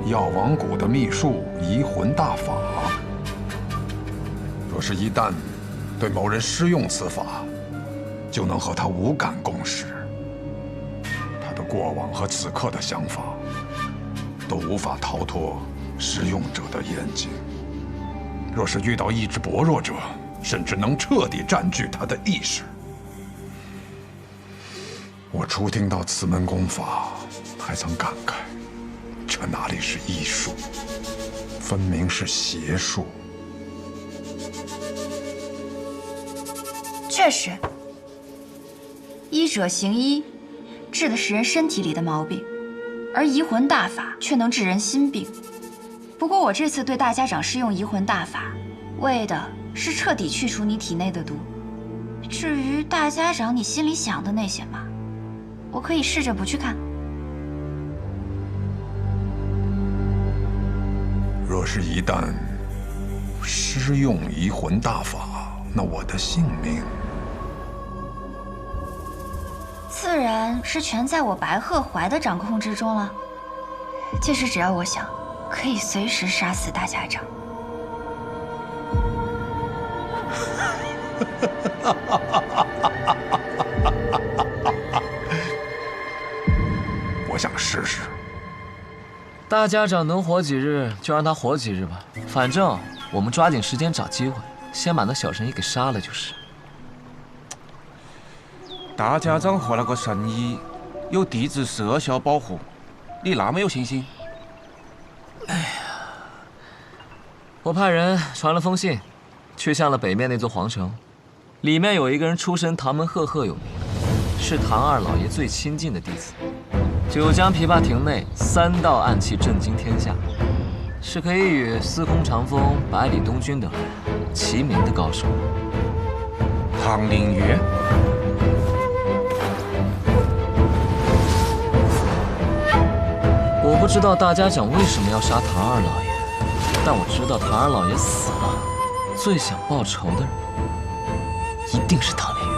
药王谷的秘术移魂大法，若是一旦对某人施用此法，就能和他无感共识。他的过往和此刻的想法，都无法逃脱施用者的眼睛。若是遇到意志薄弱者，甚至能彻底占据他的意识。我初听到此门功法，还曾感慨，这哪里是医术，分明是邪术。确实，医者行医，治的是人身体里的毛病，而移魂大法却能治人心病。不过我这次对大家长施用移魂大法，为的是彻底去除你体内的毒。至于大家长你心里想的那些嘛，我可以试着不去看。若是一旦施用移魂大法，那我的性命自然是全在我白鹤怀的掌控之中了。届时只要我想，可以随时杀死大家长。我想试试。大家长能活几日就让他活几日吧，反正我们抓紧时间找机会，先把那小神医给杀了就是。大家长和那个神医有地质社校保护，你那么有信心？哎呀，我派人传了封信，去向了北面那座皇城，里面有一个人出身唐门赫赫有名，是唐二老爷最亲近的弟子。九江琵琶亭内3道暗器震惊天下，是可以与司空长风、百里东君等人齐名的高手。唐灵月。我不知道大家长为什么要杀唐二老爷，但我知道唐二老爷死了，最想报仇的人一定是唐连月。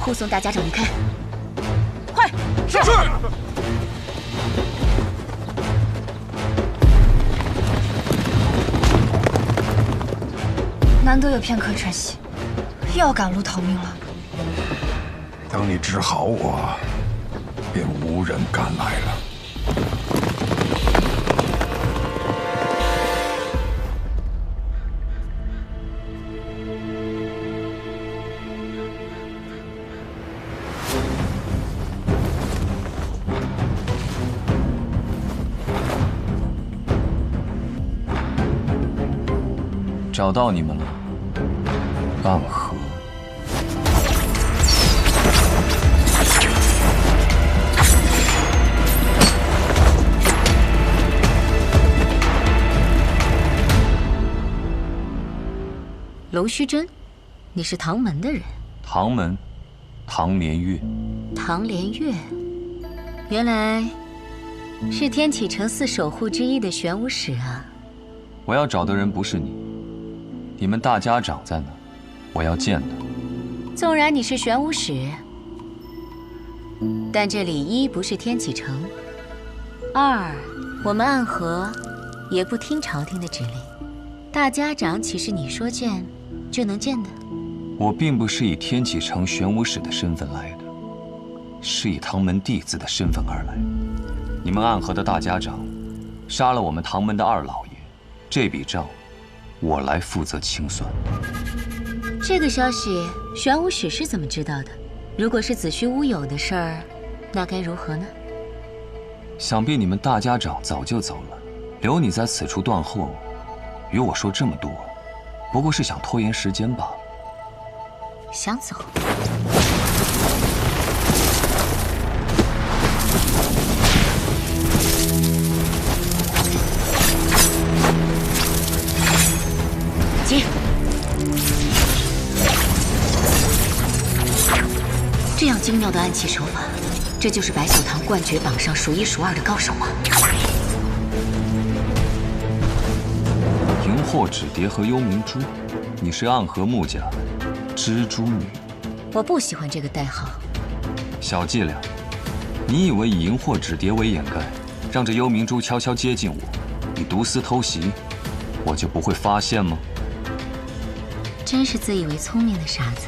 护送大家长离开，快！是。难得有片刻喘息，又要赶路逃命了。等你治好我，便无人敢来了。找到你们了，暗河。龙须真，你是唐门的人？唐门，唐连月。唐连月，原来是天启城4守护之一的玄武使啊！我要找的人不是你。你们大家长在哪？我要见他。纵然你是玄武使，但这里一不是天启城，二我们暗河也不听朝廷的指令。大家长岂是你说见就能见的？我并不是以天启城玄武使的身份来的，是以唐门弟子的身份而来。你们暗河的大家长杀了我们唐门的二老爷，这笔账我来负责清算。这个消息，玄武使是怎么知道的？如果是子虚乌有的事儿，那该如何呢？想必你们大家长早就走了，留你在此处断后，与我说这么多，不过是想拖延时间罢了。想走？接！这样精妙的暗器手法，这就是白小堂冠绝榜上数1数2的高手吗？荧惑纸蝶和幽冥珠，你是暗河木家蜘蛛女。我不喜欢这个代号。小伎俩，你以为以荧惑纸蝶为掩盖，让这幽冥珠悄悄接近我，你毒丝偷袭，我就不会发现吗？真是自以为聪明的傻子。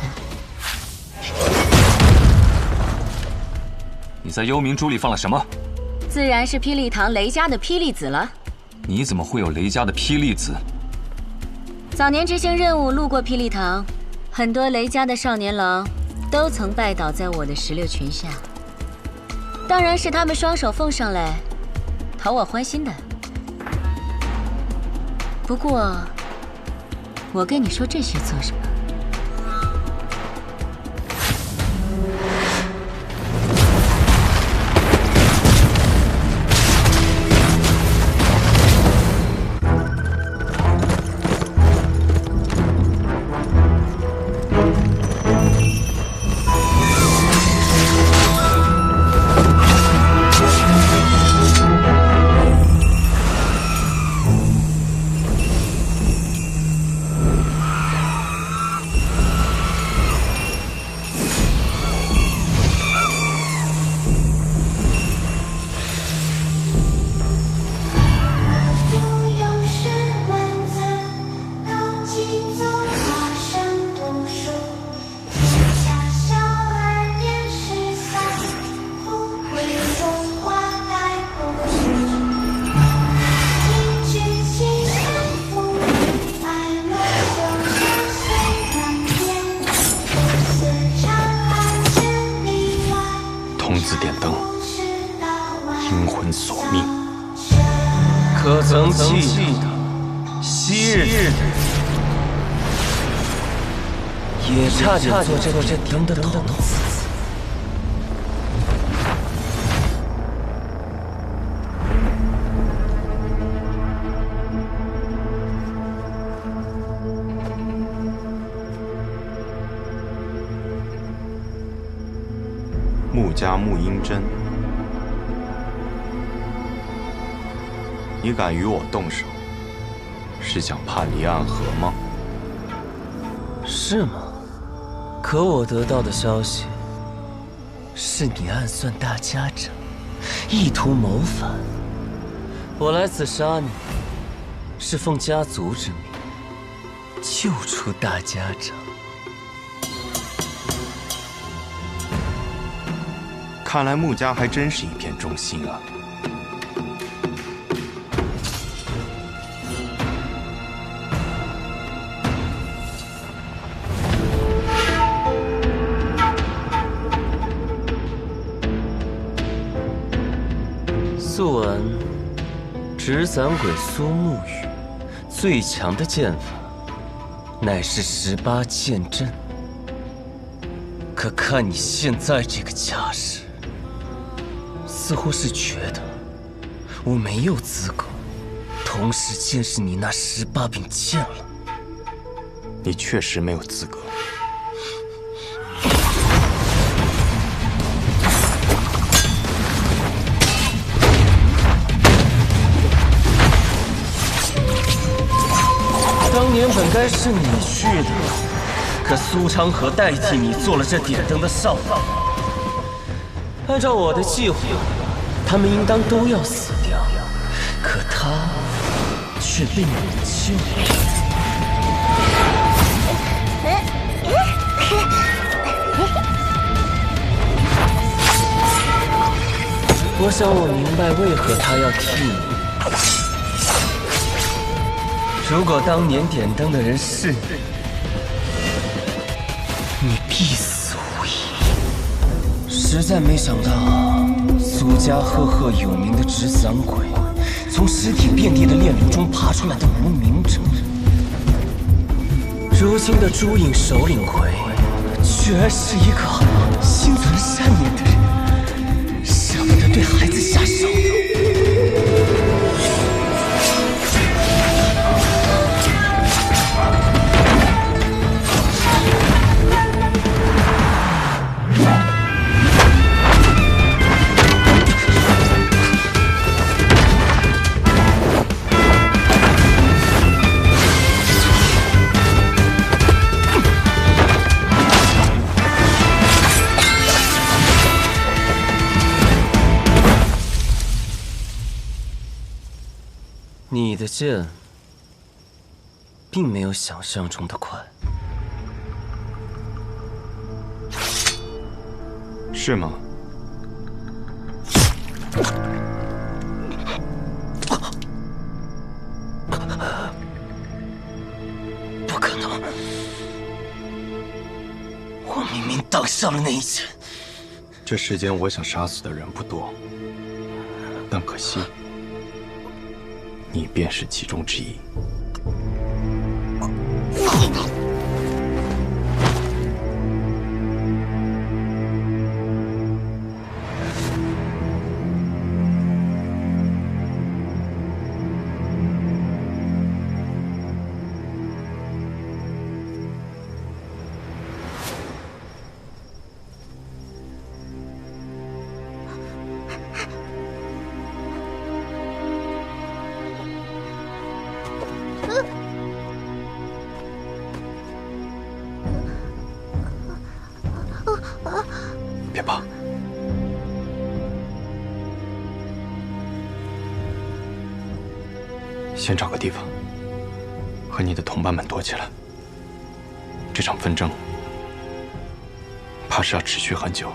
你在幽冥珠里放了什么？自然是霹雳堂雷家的霹雳子了。你怎么会有雷家的霹雳子？早年执行任务路过霹雳堂，很多雷家的少年郎都曾拜倒在我的石榴裙下。当然是他们双手奉上来，讨我欢心的。不过，我跟你说这些做什么？童子点灯，阴魂索命。可曾记得昔日的也差点做这个点灯的筒子。穆家穆英真，你敢与我动手，是想叛离暗河吗？是吗？可我得到的消息是你暗算大家长，意图谋反。我来此杀你，是奉家族之命，救出大家长。看来穆家还真是一片忠心啊。素闻纸伞鬼苏沐雨最强的剑法乃是18剑阵，可看你现在这个架势，似乎是觉得我没有资格同时见识你那18柄剑了。你确实没有资格。当年本该是你去的，可苏昌河代替你做了这点灯的少爷。按照我的计划，他们应当都要死掉，可他却被你救了。我想我明白为何他要替你。如果当年点灯的人是你，你必死无疑。实在没想到，苏家赫赫有名的纸伞鬼，从尸体遍地的炼炉中爬出来的无名者，如今的朱影首领回，居然是一个心存善念的人，舍不得对孩子下手。你的剑并没有想象中的快，是吗？不可能！我明明挡上了那一剑。这世间我想杀死的人不多，但可惜。你便是其中之一。别怕，先找个地方和你的同伴们躲起来。这场纷争怕是要持续很久。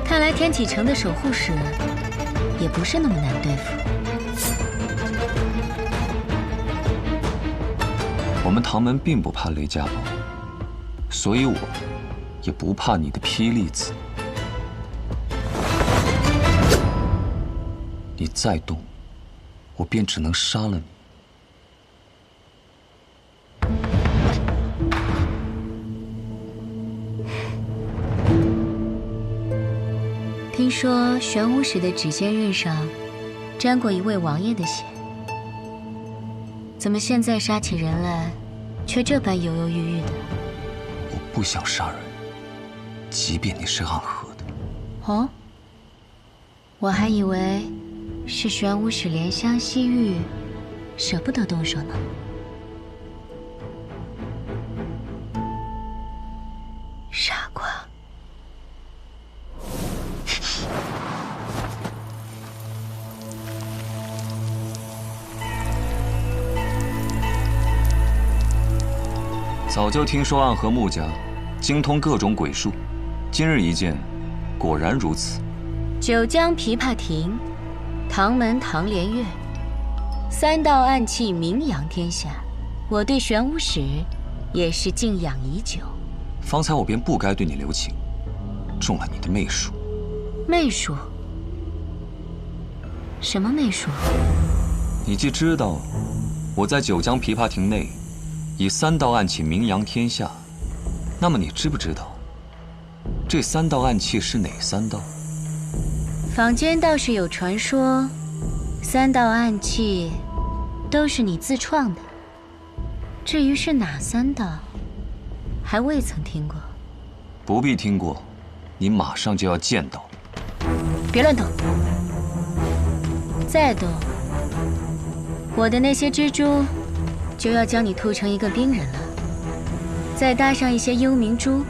看来天启城的守护使也不是那么难对付。我们唐门并不怕雷家堡，所以我也不怕你的霹雳子。你再动，我便只能杀了你。听说玄武使的指尖刃上沾过一位王爷的血，怎么现在杀起人来，却这般犹犹豫豫的？我不想杀人，即便你是暗河的。哦，我还以为是玄武使怜香惜玉，舍不得动手呢。傻瓜。早就听说暗河穆家精通各种鬼术，今日一见，果然如此。九江琵琶亭，唐门唐连月，3道暗器名扬天下，我对玄武使也是敬仰已久。方才我便不该对你留情，中了你的媚术。媚术？什么媚术？你既知道我在九江琵琶亭内以3道暗器名扬天下，那么你知不知道这3道暗器是哪3道？坊间倒是有传说，3道暗器都是你自创的。至于是哪3道，还未曾听过。不必听过，你马上就要见到。别乱动，再动，我的那些蜘蛛就要将你吐成一个冰人了。再搭上一些幽冥珠，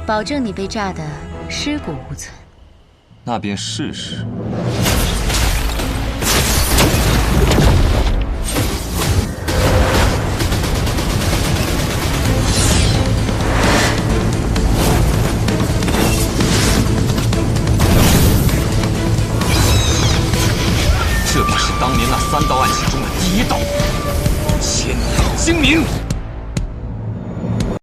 保证你被炸得尸骨无存。那便试试。这便是当年那3道暗器中的第1道——千道精明。